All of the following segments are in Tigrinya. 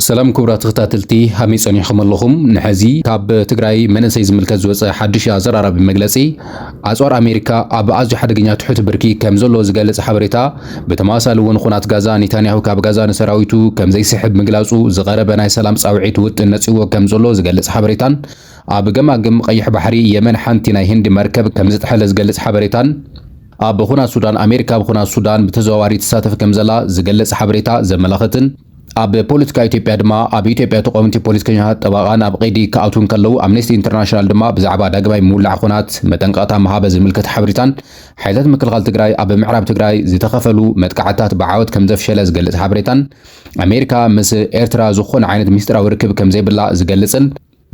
ሰላም ክቡራት ተኸታተልቲ ሃመይ ጸኒሕኩም ኣለኹም ንሕዚ ካብ ትግራይ መንእሰይ ዝምልከት ዝወፀ ሓድሽ ኣዘራራቢ መግለጺ ኣጽዋር ኣሜሪካ ኣብ ኣዝዩ ሓደገኛ ትሑት ብርኪ ከም ዘሎ ዝገልጽ ሓበሬታ ብተመሳሳሊ እውን ኩናት ጋዛ ኔታንያሁ ካብ ጋዛ ንሰራዊቱ ከም ዘይስሕብ ምግላጹ ዝቐረበ ናይ ሰላም ጻውዒት ውጥን ነጺዎ ከም ዘሎ ዝገልጽ ሓበሬታን ኣብ ገማግም ቀይሕ ባሕሪ የመን ሓንቲ ናይ ህንዲ መርከብ ከም ዝጥሕለ ዝገልጽ ሓበሬታን ኣብ ኩናት ሱዳን ኣሜሪካ ብኩናት ሱዳን ብተዘዋዋሪ ትሳተፍ ከም ዘላ ዝገልጽ ሓበሬታ ዘመላኽትን ኣብ ፖለቲካ ኢትዮጵያ ድማ ኣብ ኢትዮጵያ ተቃወምቲ ፖለቲከኛታት ጠባቃን ኣብ ቀይዲ ከኣቱን ከለው ኣምነስቲ ኢንተርናሽናል ድማ ብዛዕባ ዳግማይ ምውላዕ ኩናት መጠንቀቕታ መሃበ ዝምልከት ሓበሬታን ሓይልታት ምክልኻል ትግራይ ኣብ ምዕራብ ትግራይ ዝተኸፈሉ መጥቃዕትታት ብዓወት ከም ዘፍሸለ ዝገልጽ ሓበሬታን ኣሜሪካ ምስ ኤርትራ ዝኾነ ዓይነት ምስጢራዊ ርክብ ከም ዘይብላ ዝገልጽን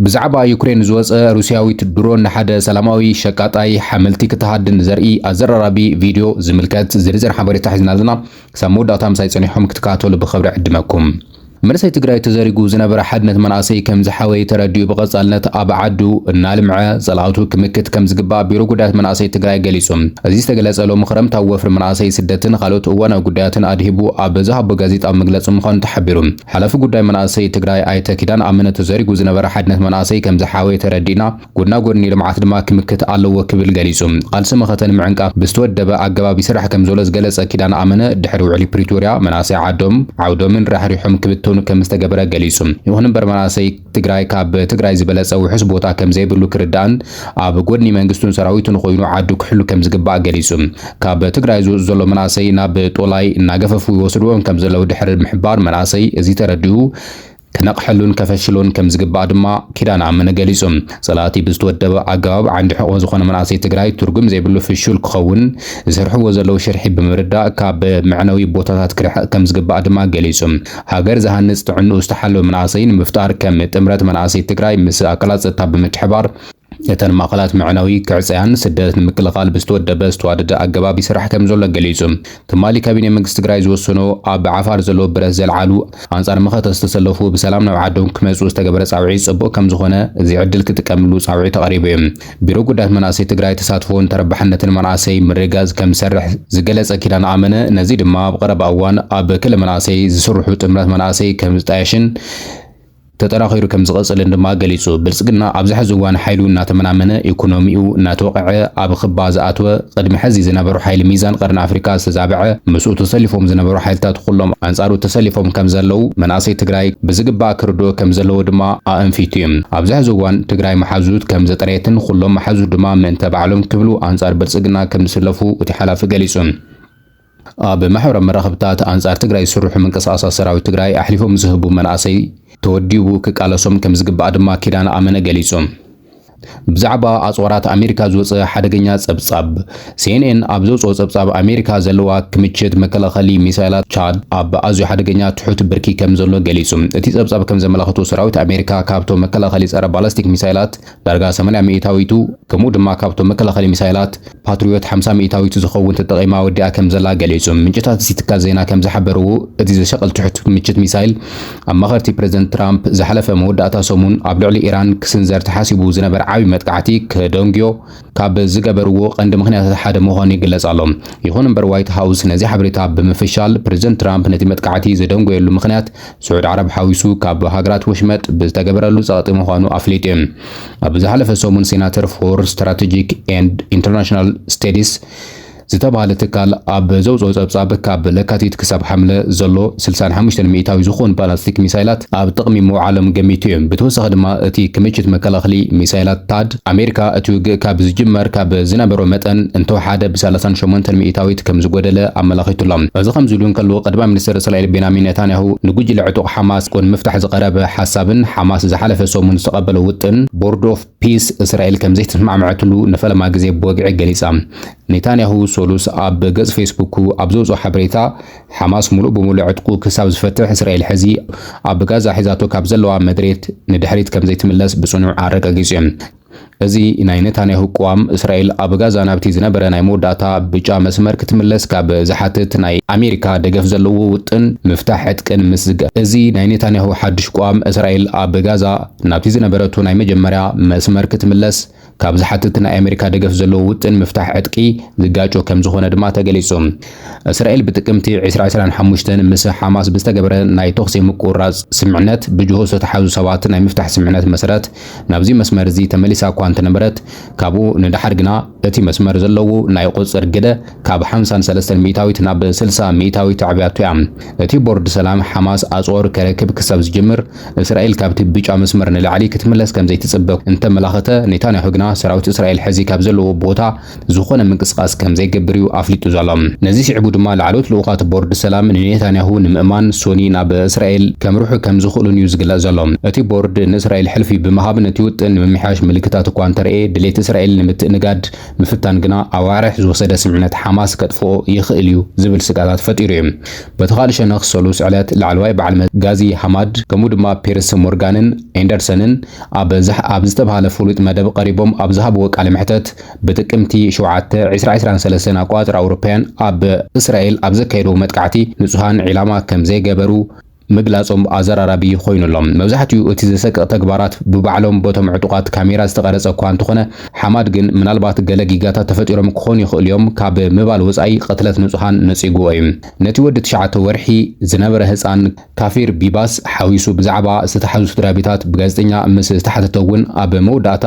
ብዛዕባ ዩክሬን ዝወፀ ሩስያዊት ድሮን ሓደ ሰላማዊ ሸቃጣይ ሓመልቲ ክትሃድን ዘርኢ ኣዘራራቢ ቪድዮ ዝምልከት ዝርዝር ሓበሬታ ሒዝና ኣለና። ክሳብ መወዳእታ ምሳይ ጸኒሖም ክትከታተሉ ብኽብሪ ዕድመኩም። መንእሰይ ትግራይ ተዘሪጉ ዝነበረ ሓድነት መናእሰይ ከም ዝሓወየ ተረዲኡ ብቐጻልነት ኣብ ዓዱ እናልምዐ ጸላእቱ ክምክት ከም ዝግባእ ቢሮ ጉዳያት መናእሰይ ትግራይ ገሊጹ። እዚ ዝተገለጸሎ ምኽረምታዊ ወፍሪ መናእሰይ ስደትን ካልኦት እዋናዊ ጉዳያትን ኣድሂቡ ኣብ ዝሃቦ ጋዜጣዊ መግለጺ ምዃኑ ተሓቢሩ። ሓላፊ ጉዳይ መናእሰይ ትግራይ ኣይተ ኪዳን ኣመነ ተዘሪጉ ዝነበረ ሓድነት መናእሰይ ከም ዝሓወየ ተረዲእና ጎና ጎኒ ልምዓት ድማ ክምክት ኣለዎ ክብል ገሊጹ። ቃልሲ መኸተን ምዕንቃፍ ብዝተወደበ ኣገባብ ይስራሕ ከም ዘሎ ዝገለጸ ኪዳን ኣመነ ድሕሪ ውዕሊ ፕሪቶርያ መናእሰይ ዓውዶምን ራሕሪሖም ክብተኑ ከም ዝተገበረ ገሊጹ። ይኹን እምበር መናእሰይ ትግራይ ካብ ትግራይ ዝበለጸ ውሕስ ቦታ ከም ዘይብሉ ክርዳእን ኣብ ጎኒ መንግስቱን ሰራዊቱን ኮይኑ ዓዱ ክሕሉ ከም ዝግባእ ገሊጹ። ካብ ትግራይ ዝወፁ ዘሎ መናእሰይ ናብ ጦላይ እናገፈፉ ይወስድዎም ከም ዘለው ድሕሪ ምሕባር መናእሰይ እዚ ተረዲኡ ክነቕሐሉን ከፈሽሉን ከም ዝግባእ ድማ ኪዳን ኣመነ ገሊጹ። ጸላእቲ ብዝተወደበ ኣገባብ ዓንዲ ሕቆ ዝኾነ መናእሰይ ትግራይ ትርጉም ዘይብሉ ፍሹል ክኸውን ዝሰርሕዎ ዘለው ሽርሒ ብምርዳእ ካብ መዕነዊ ቦታታት ክርሕቕ ከም ዝግባእ ድማ ገሊጹ። ሃገር ዝሃንጽ ጥዕንኡ ዝተሓለወ መናእሰይ ንምፍጣር ከም ጥምረት መናእሰይ ትግራይ ምስ ኣካላት ጸጥታ ብምትሕባር እተን ማእኸላት መዕነዊ ክዕጽያን ስደት ንምክልኻል ብዝተወደበ ዝተዋደደ ኣገባብ ይስራሕ ከም ዘሎ ገሊጹ። ትማሊ ካቢነ መንግስቲ ትግራይ ዝወሰኖ ኣብ ዓፋር ዘሎ ብረት ዘልዓሉ ኣንጻር መኸተ ዝተሰለፉ ብሰላም ናብ ዓዶም ክመጹ ዝተገበረ ጻውዒት ጽቡቕ ከም ዝኾነ እዚ ዕድል ክጥቀምሉ ጻውዒት ተቐሪቡ እዩ። ቢሮ ጉዳያት መናእሰይ ትግራይ ተሳትፎን ተረባሕነትን መናእሰይ ምርጋዝ ከም ዝሰርሕ ዝገለጸ ኪዳን ኣመነ ነዚ ድማ ብቐረባ እዋን ኣብ ክለ መናእሰይ ዝስርሑ ጥምረት መናእሰይ ከም ዝጣየሽን ተጠናኺሩ ከም ዝቐጽልን ድማ ገሊጹ። ብልጽግና ኣብ ዝሕዚ እዋን ሓይሉ እናተመናመነ ኢኮኖሚኡ እናተወቕዐ ኣብ ክባ ዝኣተወ ቅድሚ ሕዚ ዝነበሩ ሓይሊ ሚዛን ቀርኒ ኣፍሪካ ዝተዛብዐ ምስኡ ተሰሊፎም ዝነበሩ ሓይልታት ኩሎም ኣንጻሩ ተሰሊፎም ከም ዘለው መናእሰይ ትግራይ ብዝግባእ ክርድኦ ከም ዘለዎ ድማ ኣንፊቱ እዩ። ኣብ ዝሕዚ እዋን ትግራይ መሓዙት ከም ዘጠረየትን ኩሎም መሓዙት ድማ ምእንተ ባዕሎም ክብሉ ኣንጻር ብልጽግና ከም ዝስለፉ እቲ ሓላፊ ገሊጹ። ኣብ ማሕበራዊ መራኸብታት ኣንጻር ትግራይ ዝስርሑ ምንቅስቓሳት ሰራዊት ትግራይ ኣሕሊፎም ዝህቡ መናእሰይ ተወዲቡ ክቃለሶም ከም ዝግባእ ድማ ኪዳን ኣመነ ገሊጹ። ብዛዕባ ኣጽዋራት ኣሜሪካ ዝወፀ ሓደገኛ ጸብጻብ ሲኤንኤን ኣብ ዘውፅኦ ጸብጻብ ኣሜሪካ ዘለዋ ክምችት መከላኸሊ ሚሳይላት ቻድ ኣብ ኣዝዩ ሓደገኛ ትሑት ብርኪ ከም ዘሎ ገሊጹ። እቲ ጸብጻብ ከም ዘመላኽቶ ሰራዊት ኣሜሪካ ካብቶም መከላኸሊ ጸረ ባላስቲክ ሚሳይላት ዳርጋ 80 ሚእታዊቱ ከምኡ ድማ ካብቶም መከላኸሊ ሚሳይላት ፓትሪዮት 50 ሚእታዊቱ ዝኸውን ተጠቒማ ወዲኣ ከም ዘላ ገሊጹ። ምንጭታት እዚ ትካል ዜና ከም ዝሓበርዎ እቲ ዝሸቐል ትሑት ክምችት ሚሳይል ኣብ ማኸርቲ ፕሬዚደንት ትራምፕ ዝሓለፈ መወዳእታ ሰሙን ኣብ ልዕሊ ኢራን ክስንዘር ተሓሲቡ ዝነበረ ዓብይ መጥቃዕቲ ከደንግዮ ካብ ዝገበርዎ ቀንዲ ምኽንያታት ሓደ ምዃኑ ይግለጽ ኣሎ። ይኹን እምበር ዋይት ሃውስ ነዚ ሓበሬታ ብምፍሻል ፕሬዚደንት ትራምፕ ነቲ መጥቃዕቲ ዘደንጎየሉ ምኽንያት ስዑድ ዓረብ ሓዊሱ ካብ ሃገራት ወሽመጥ ብዝተገበረሉ ጸቕጢ ምዃኑ ኣፍሊጡ እዩ። ኣብ ዝሓለፈ ሰሙን ሴናተር ፎር ስትራቴጂክ ኤንድ ኢንተርናሽናል ስተዲስ ዝተባሃለ ትካል ኣብ ዘውፅኦ ጸብጻብ ካብ ለካቲት ክሳብ ሓምለ ዘሎ 65 ሚእታዊ ዝኾኑ ባላስቲክ ሚሳይላት ኣብ ጥቕሚ ምውዓሎም ገሚቱ እዩ። ብተወሳኺ ድማ እቲ ክምችት መከላኸሊ ሚሳይላት ታድ ኣሜሪካ እቲ ውግእ ካብ ዝጅመር ካብ ዝነበሮ መጠን እንተወሓደ ብ38 ሚእታዊት ከም ዝጎደለ ኣመላኺቱሎ። እዚ ከምዚ ኢሉ ከለዎ ቀዳማይ ሚኒስትር እስራኤል ቤንያሚን ኔታንያሁ ንጉጅለ ዕጡቕ ሓማስ ኮን ምፍታሕ ዝቐረበ ሓሳብን ሓማስ ዝሓለፈ ሰሙን ዝተቐበለ ውጥን ቦርድ ኦፍ ፒስ እስራኤል ከም ዘይተስማዕምዐትሉ ንፈለማ ግዜ ብወግዒ ገሊጻ። ኔታንያሁ ሶሉስ ኣብ ገጽ ፌስቡክ ኣብ ዘውፅኦ ሓበሬታ ሓማስ ሙሉእ ብምሉእ ዕጥቁ ክሳብ ዝፈትሕ እስራኤል ሕዚ ኣብ ጋዛ ሒዛቶ ካብ ዘለዋ መድሬት ንድሕሪት ከም ዘይትምለስ ብጽኑዕ ኣረጋጊጹ እዩ። እዚ ናይ ኔታንያሁ ቋም እስራኤል ኣብ ጋዛ ናብቲ ዝነበረ ናይ መወዳእታ ብጫ መስመር ክትምለስ ካብ ዝሓትት ናይ ኣሜሪካ ደገፍ ዘለዎ ውጥን ምፍታሕ ዕጥቅን ምስዝገ እዚ ናይ ኔታንያሁ ሓድሽ ቋም እስራኤል ኣብ ጋዛ ናብቲ ዝነበረቱ ናይ መጀመርያ መስመር ክትምለስ ካብ ዝሓትት ናይ ኣሜሪካ ደገፍ ዘለዎ ውጥን ምፍታሕ ዕጥቂ ዝጋጮ ከም ዝኾነ ድማ ተገሊጹ። እስራኤል ብጥቅምቲ 2025 ምስ ሓማስ ብዝተገበረ ናይ ተኽሲ ምቁራጽ ስምዕነት ብጅሆ ዝተተሓዙ ሰባት ናይ ምፍታሕ ስምዕነት መሰረት ናብዚ መስመር እዚ ተመሊሳ እኳ እንተነበረት ካብኡ ንድሓር ግና እቲ መስመር ዘለዎ ናይ ቁጽር ግደ ካብ 53 ሚእታዊት ናብ 60 ሚእታዊት ዕብያቱ እያ። እቲ ቦርድ ሰላም ሓማስ ኣጽዋር ከረክብ ክሳብ ዝጅምር እስራኤል ካብቲ ብጫ መስመር ንላዕሊ ክትምለስ ከም ዘይትጽበቅ እንተመላኸተ ኔታንያሁ ግና ሰራዊት እስራኤል ሕዚ ካብ ዘለዎ ቦታ ዝኾነ ምንቅስቃስ ከም ዘይገብር እዩ ኣፍሊጡ ዘሎ። ነዚ ሲዕቡ ድማ ላዕሎት ልኡኻት ቦርድ ሰላም ንኔታንያሁ ንምእማን ሶኒ ናብ እስራኤል ከምርሑ ከም ዝኽእሉን እዩ ዝግለጽ ዘሎ። እቲ ቦርድ ንእስራኤል ሕልፊ ብምሃብ ነቲ ውጥን ንምምሕያሽ ምልክታት እኳ እንተረእየ ድሌት እስራኤል ንምትእንጋድ ምፍታን ግና ኣዋርሕ ዝወሰደ ስምዕነት ሓማስ ከጥፍኦ ይኽእል እዩ ዝብል ስጋታት ፈጢሩ እዩ። በቲ ካልእ ሸነኽ ሰሉስ ዕለት ላዕለዋይ በዓል ጋዚ ሓማድ ከምኡ ድማ ፒርስ ሞርጋንን ኤንደርሰንን ኣብ ዝተባሃለ ፍሉጥ መደብ ቀሪቦም ኣብ ዝሃብዎ ቃለ መሕተት ብጥቅምቲ 7 2023 ኣቆጻጽራ ኣውሮፓውያን ኣብ እስራኤል ኣብ ዘካየደው መጥቃዕቲ ንጹሃን ዒላማ ከም ዘይገበሩ ምግላጾም ኣዘራራቢ ኮይኑሎም መብዛሕትኡ እቲ ዘሰቅቕ ተግባራት ብባዕሎም ቦቶም ዕጡቃት ካሜራ ዝተቀረጸ እኳ እንተኾነ ሓማድ ግን ምናልባት ገለ ጊጋታት ተፈጢሮም ክኾኑ ይኽእሉ እዮም ካብ ምባል ወጻኢ ቅትለት ንጹሃን ነጺጉ እዩ። ነቲ ወዲ 9 ወርሒ ዝነበረ ህፃን ካፊር ቢባስ ሓዊሱ ብዛዕባ ዝተሓዙ ስድራቤታት ብጋዜጠኛ ምስ ዝተሓተተ እውን ኣብ መወዳእታ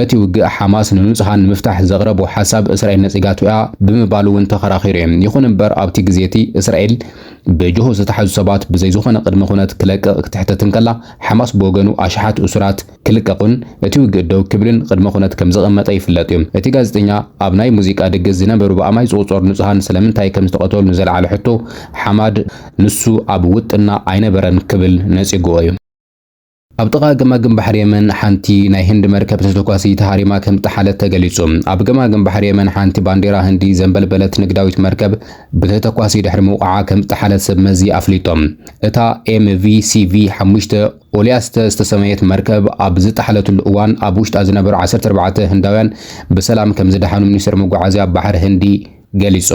እቲ ውግእ ሓማስ ንንጹሃን ንምፍታሕ ዘቕረቦ ሓሳብ እስራኤል ነጺጋቱ እያ ብምባሉ እውን ተኸራኺሩ እዩ። ይኹን እምበር ኣብቲ ግዜቲ እስራኤል ብጅሆ ዝተሓዙ ሰባት ብዘይ ዝኾነ ቅድመ ኩነት ክለቅቕ ክትሕተትን ከላ ሓማስ ብወገኑ ኣሽሓት እሱራት ክልቀቁን እቲ ውግእ ደው ክብልን ቅድመ ኩነት ከም ዘቐመጠ ይፍለጥ እዩ። እቲ ጋዜጠኛ ኣብ ናይ ሙዚቃ ድግስ ዝነበሩ ብኣማይ ዝቑፀሩ ንጹሃን ስለምንታይ ከም ዝተቐተሉ ንዘለዓለ ሕቶ ሓማድ ንሱ ኣብ ውጥና ኣይነበረን ክብል ነጺግዎ እዩ። ኣብ ጥቓ ገማግም ባሕሪ የመን ሓንቲ ናይ ህንዲ መርከብ ተተኳሲ ተሃሪማ ከም ዝተሓለት ተገሊጹ። ኣብ ገማግም ባሕሪ የመን ሓንቲ ባንዴራ ህንዲ ዘንበልበለት ንግዳዊት መርከብ ብተተኳሲ ድሕሪ ምውቃዓ ከም ዝተሓለት ሰብ መዚ ኣፍሊጦም። እታ MVCV 5 ኦልያስተ ዝተሰመየት መርከብ ኣብ ዝተሓለትሉ እዋን ኣብ ውሽጣ ዝነበሩ 14 ህንዳውያን ብሰላም ከም ዝደሓኑ ሚኒስትር መጓዓዝያ ባሕሪ ህንዲ ገሊጹ።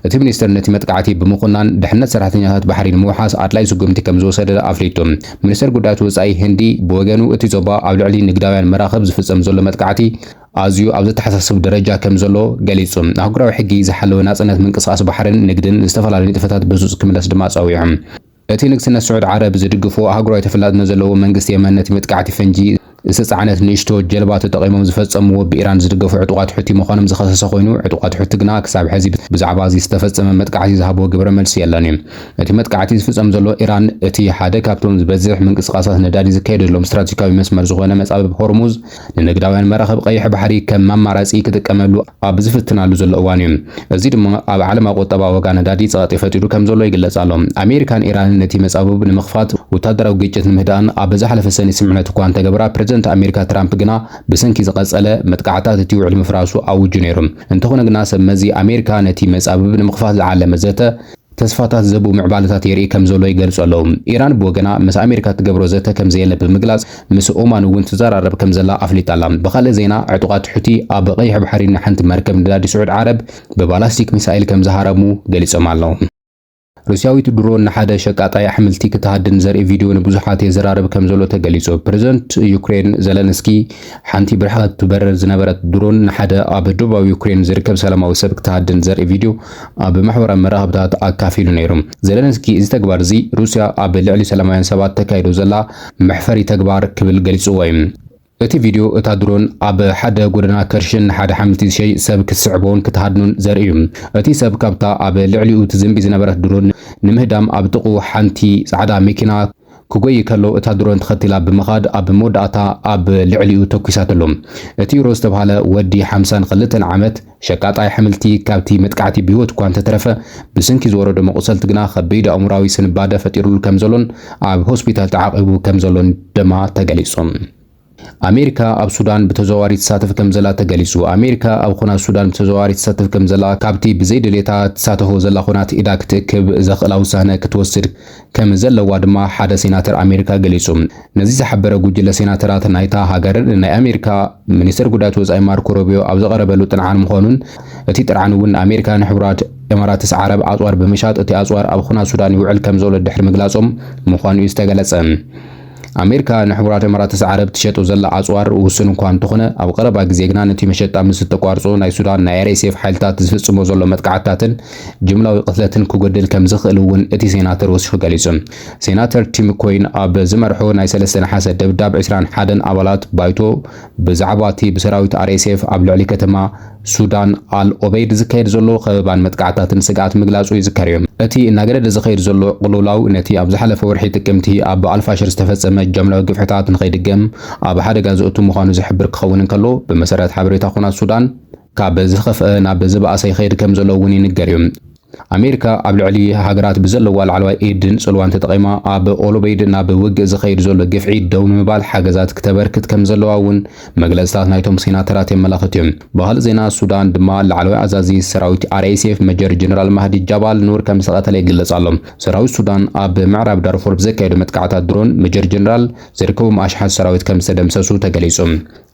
እቲ ሚኒስትር ነቲ መጥቃዕቲ ብምኹናን ድሕነት ሰራሕተኛታት ባሕሪ ንምውሓስ ኣድላይ ስጉምቲ ከም ዝወሰደ ኣፍሊጡ። ሚኒስትር ጉዳያት ወጻኢ ህንዲ ብወገኑ እቲ ዞባ ኣብ ልዕሊ ንግዳውያን መራኸብ ዝፍጸም ዘሎ መጥቃዕቲ ኣዝዩ ኣብ ዘተሓሳስብ ደረጃ ከም ዘሎ ገሊጹ። ኣህጉራዊ ሕጊ ዝሓለወ ናጽነት ምንቅስቓስ ባሕርን ንግድን ዝተፈላለዩ ንጥፈታት ብሱስ ክምለስ ድማ ጸዊዑ። እቲ ንግስነት ስዑድ ዓረብ ዝድግፎ ኣህጉራዊ ተፈላጥነት ዘለዎ መንግስቲ የመን ነቲ መጥቃዕቲ ፈንጂ ዝተጻዕነት ንእሽቶ ጀልባ ተጠቒሞም ዝፈጸምዎ ብኢራን ዝድገፉ ዕጡቃት ሕቲ ምዃኖም ዝኸሰሰ ኮይኑ ዕጡቃት ሕቲ ግና ክሳብ ሕዚ ብዛዕባ እዚ ዝተፈጸመ መጥቃዕቲ ዝሃብዎ ግብረ መልሲ የለን እዩ። እቲ መጥቃዕቲ ዝፍጸም ዘሎ ኢራን እቲ ሓደ ካብቶም ዝበዝሕ ምንቅስቓሳት ነዳዲ ዝካየደሎም ስትራቴጂካዊ መስመር ዝኾነ መጻብብ ሆርሙዝ ንንግዳውያን መራኸብ ቀይሕ ባሕሪ ከም ኣማራጺ ክጥቀመሉ ኣብ ዝፍትናሉ ዘሎ እዋን እዩ። እዚ ድማ ኣብ ዓለም ቁጠባ ዋጋ ነዳዲ ጸቕጢ ፈጢሩ ከም ዘሎ ይግለጽ ኣሎ። ኣሜሪካን ኢራንን ነቲ መጻብብ ንምኽፋት ወታደራዊ ግጭት ንምህዳን ኣብ ዝሓለፈ ሰኒ ስምምነት እኳ እንተገበራ ፕሬዚደንት ኣሜሪካ ትራምፕ ግና ብሰንኪ ዝቐጸለ መጥቃዕታት እቲ ውዕል ምፍራሱ ኣውጁ ነይሩ። እንተኾነ ግና ሰብ መዚ ኣሜሪካ ነቲ መጻብብ ንምኽፋት ዝዓለመ ዘተ ተስፋታት ዘቡ ምዕባለታት የርኢ ከም ዘሎ ይገልጹ ኣለዉ። ኢራን ብወገና ምስ ኣሜሪካ ትገብሮ ዘተ ከም ዘየለ ብምግላጽ ምስ ኦማን እውን ትዘራረብ ከም ዘላ ኣፍሊጣ ኣላ። ብኻልእ ዜና ዕጡቃት ሕቲ ኣብ ቀይሕ ባሕሪ ንሓንቲ መርከብ ነዳዲ ስዑድ ዓረብ ብባላስቲክ ሚሳኤል ከም ዝሃረሙ ገሊጾም ኣለዉ። ሩስያዊት ድሮን ንሓደ ሸቃጣይ ኣሕምልቲ ክትሃድን ዘርኢ ቪድዮ ንብዙሓት የዘራርብ ከም ዘሎ ተገሊጹ። ፕሬዚደንት ዩክሬን ዘለንስኪ ሓንቲ ብርሕቀት ትበርር ዝነበረት ድሮን ንሓደ ኣብ ደቡባዊ ዩክሬን ዝርከብ ሰላማዊ ሰብ ክትሃድን ዘርኢ ቪድዮ ኣብ ማሕበራዊ መራኸብታት ኣካፊሉ ነይሩ። ዘለንስኪ እዚ ተግባር እዚ ሩስያ ኣብ ልዕሊ ሰላማውያን ሰባት ተካይዶ ዘላ መሕፈሪ ተግባር ክብል ገሊጹዎ እዩ። እቲ ቪድዮ እታ ድሮን ኣብ ሓደ ጎደና ከርሽን ሓደ ሓምልቲ ዝሸይ ሰብ ክትስዕቦን ክትሃድኑን ዘርኢ እዩ። እቲ ሰብ ካብታ ኣብ ልዕሊኡ ትዝምቢ ዝነበረት ድሮን ንምህዳም ኣብ ጥቑ ሓንቲ ጻዕዳ መኪና ክጎይ ከሎ እታ ድሮን ተኸቲላ ብምኻድ ኣብ መወዳእታ ኣብ ልዕሊኡ ተኲሳትሎ። እቲ ሮዝ ዝተባህለ ወዲ 52 ዓመት ሸቃጣይ ኣሕምልቲ ካብቲ መጥቃዕቲ ብሂወት እኳ እንተተረፈ ብስንኪ ዝወረዶ መቑሰልቲ ግና ከቢድ ኣእሙራዊ ስንባደ ፈጢሩሉ ከም ዘሎን ኣብ ሆስፒታል ተዓቒቡ ከም ዘሎን ድማ ተገሊጹ። ኣሜሪካ ኣብ ሱዳን ብተዘዋዋሪ ትሳተፍ ከም ዘላ ተገሊጹ። ኣሜሪካ ኣብ ኩናት ሱዳን ብተዘዋዋሪ ትሳተፍ ከም ዘላ ካብቲ ብዘይ ድሌታ ትሳተፎ ዘላ ኩናት ኢዳ ክትእክብ ዘኽእላ ውሳነ ክትወስድ ከም ዘለዋ ድማ ሓደ ሴናተር ኣሜሪካ ገሊጹ። ነዚ ዝሓበረ ጉጅለ ሴናተራት ናይታ ሃገርን ናይ ኣሜሪካ ሚኒስትር ጉዳያት ወጻኢ ማርኮ ሩቢዮ ኣብ ዘቐረበሉ ጥንዓን ምዃኑን እቲ ጥርዓን እውን ኣሜሪካ ንሕቡራት ኤማራትስ ዓረብ ኣጽዋር ብምሻጥ እቲ ኣጽዋር ኣብ ኩናት ሱዳን ይውዕል ከም ዘሎ ድሕሪ ምግላጾም ምዃኑ እዩ ዝተገለጸ። ኣሜሪካ ንሕቡራት ኤሚራትስ ዓረብ ትሸጦ ዘላ ኣጽዋር ውስን እኳ እንተኾነ ኣብ ቀረባ ግዜ ግና ነቲ መሸጣ ምስ ተቋርጾ ናይ ሱዳን ናይ RSF ሓይልታት ዝፍጽሞ ዘሎ መጥቃዕታትን ጅምላዊ ቅትለትን ክጎድል ከም ዝኽእል እውን እቲ ሴናተር ወሲኹ ገሊጹ። ሴናተር ቲም ኮይን ኣብ ዝመርሖ ናይ 3 ነሓሰ ደብዳብ 21 ኣባላት ባይቶ ብዛዕባ እቲ ብሰራዊት RSF ኣብ ልዕሊ ከተማ ሱዳን አልኦበይድ ዝካየድ ዘሎ ከበባን መጥቃዕታትን ስጋት ምግላጹ ይዝከር እዩ። እቲ እናገረደ ዝካየድ ዘሎ ቅልውላው ነቲ ኣብ ዝሓለፈ ወርሒ ጥቅምቲ ኣብ ኣልፋሽር ዝተፈጸመ ጀምላዊ ግፍዕታት ንኸይድገም ኣብ ሓደጋ ዘእቱ ምዃኑ ዝሕብር ክኸውን እንከሎ ብመሰረት ሓበሬታ ኩናት ሱዳን ካብ ዝኸፍአ ናብ ዝበኣሰ ይኸይድ ከም ዘሎ እውን ይንገር እዩ። ኣሜሪካ ኣብ ልዕሊ ሃገራት ብዘለዋ ላዕለዋይ ኢድን ጽልዋን ተጠቒማ ኣብ ኦሎበይድ ናብ ውግእ ዝኸይድ ዘሎ ግፍዒ ደው ንምባል ሓገዛት ክተበርክት ከም ዘለዋ እውን መግለጽታት ናይቶም ሴናተራት የመላኽት እዮም። ብኻልእ ዜና ሱዳን ድማ ላዕለዋይ ኣዛዚ ሰራዊት RSF መጀር ጀነራል ማህዲ ጃባል ኑር ከም ዝተቐተለ ይግለጽ ኣሎ። ሰራዊት ሱዳን ኣብ ምዕራብ ዳርፉር ብዘካየዱ መጥቃዕታት ድሮን መጀር ጀነራል ዝርከቦም ኣሽሓት ሰራዊት ከም ዝተደምሰሱ ተገሊጹ።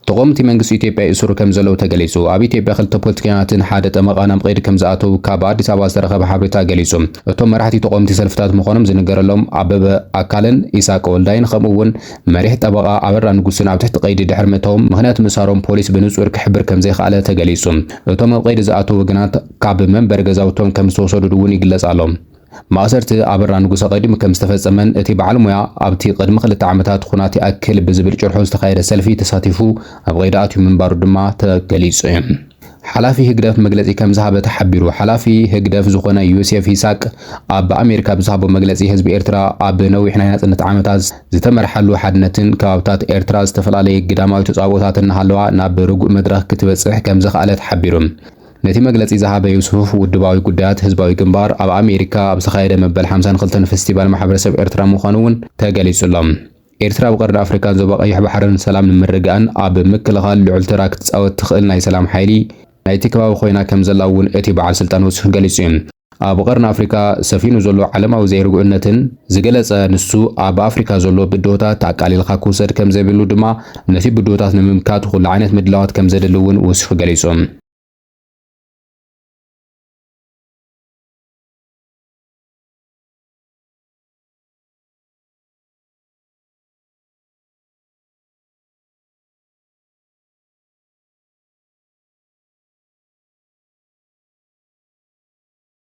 ተቆምቲ መንግስቲ ኢትዮጵያ ይእስሩ ከም ዘለው ተገሊጹ። ኣብ ኢትዮጵያ ክልተ ፖለቲከኛትን ሓደ ጠመቃ ናብ ቀይዲ ከም ዝኣተው ካብ ኣዲስ ኣበባ ዝተረኸበ ሓበሬታ ገሊጹ። እቶም መራሕቲ ተቆምቲ ሰልፍታት ምዃኖም ዝንገረሎም ኣበበ ኣካልን ኢሳቅ ወልዳይን ከምኡ እውን መሪሕ ጠበቃ ኣበራ ንጉስን ኣብ ትሕቲ ቀይዲ ድሕሪ ምእተዎም ምክንያት ምሳሮም ፖሊስ ብንጹር ክሕብር ከም ዘይከኣለ ተገሊጹ። እቶም ኣብ ቀይዲ ዝኣተው ወገናት ካብ መንበሪ ገዛውቶም ከም ዝተወሰዱ እውን ይግለጽ ኣሎ። ማእሰርቲ ኣበራ ንጉሰ ቀዲሙ ከም ዝተፈጸመን እቲ በዓል ሞያ ኣብቲ ቅድሚ 2 ዓመታት ኩናት ይኣክል ብዝብል ጭርሖ ዝተኻየደ ሰልፊ ተሳቲፉ ኣብ ቀይዲ ኣትዩ ምንባሩ ድማ ተገሊጹ እዩ። ሓላፊ ህግደፍ መግለጺ ከም ዝሃበ ተሓቢሩ። ሓላፊ ህግደፍ ዝኾነ ዮሴፍ ይስሐቅ ኣብ ኣሜሪካ ብዝሃቦ መግለጺ ህዝቢ ኤርትራ ኣብ ነዊሕ ናይ ናጽነት ዓመታት ዝተመርሐሉ ሓድነትን ከባብታት ኤርትራ ዝተፈላለየ ግዳማዊ ተጻቦታትን እናሃለዋ ናብ ርጉእ መድረኽ ክትበጽሕ ከም ዝኽኣለት ሓቢሩ። ነቲ መግለጺ ዝሃበ ዩሱፍ ውድባዊ ጉዳያት ህዝባዊ ግንባር ኣብ ኣሜሪካ ኣብ ዝተኻየደ መበል 52 ፌስቲቫል ማሕበረሰብ ኤርትራ ምዃኑ እውን ተገሊጹሎም። ኤርትራ ብቀርኒ ኣፍሪካን ዞባ ቀይሕ ባሕርን ሰላም ንምርግጋእን ኣብ ምክልኻል ልዑል ተራ ክትጻወት ትኽእል ናይ ሰላም ሓይሊ ናይቲ ከባቢ ኮይና ከም ዘላ እውን እቲ በዓል ስልጣን ወሲኹ ገሊጹ እዩ። ኣብ ቀርኒ ኣፍሪካ ሰፊኑ ዘሎ ዓለማዊ ዘይርግዕነትን ዝገለጸ ንሱ ኣብ ኣፍሪካ ዘሎ ብድሆታት ኣቃሊልካ ክውሰድ ከም ዘይብሉ ድማ ነቲ ብድሆታት ንምምካት ኩሉ ዓይነት ምድላዋት ከም ዘድሊ እውን ወሲኹ ገሊጹ።